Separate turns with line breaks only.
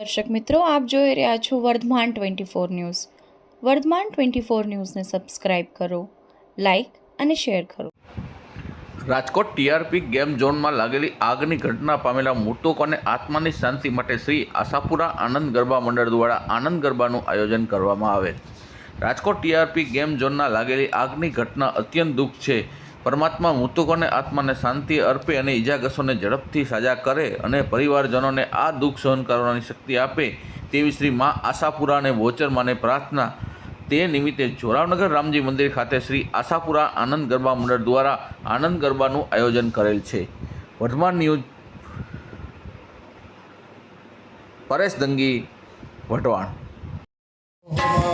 દર્શક મિત્રો, આપ જોઈ રહ્યા છો વર્ધમાન 24 ન્યૂઝ. વર્ધમાન 24 ન્યૂઝને સબસ્ક્રાઇબ કરો, લાઇક અને શેર કરો.
રાજકોટ ટીઆરપી ગેમ ઝોનમાં લાગેલી આગની ઘટના પામેલા મૃતકોને આત્માની શાંતિ માટે શ્રી આશાપુરા આનંદ ગરબા મંડળ દ્વારા આનંદ ગરબાનું આયોજન કરવામાં આવેલ. રાજકોટ ટીઆરપી ગેમ ઝોનમાં લાગેલી આગની ઘટના અત્યંત દુઃખ છે. પરમાત્મા મૃતકોને આત્માને શાંતિ અર્પે અને ઇજાગ્રસ્તોને ઝડપથી સાજા કરે અને પરિવારજનોને આ દુઃખ સહન કરવાની શક્તિ આપે તેવી શ્રી મા આશાપુરા અને વોચરમાને પ્રાર્થના. તે નિમિત્તે જોરાવનગર રામજી મંદિર ખાતે શ્રી આશાપુરા આનંદ ગરબા મંડળ દ્વારા આનંદ ગરબાનું આયોજન કરેલ છે. Vardhaman news, Paresh Dangi, Wadhwan.
Thank you.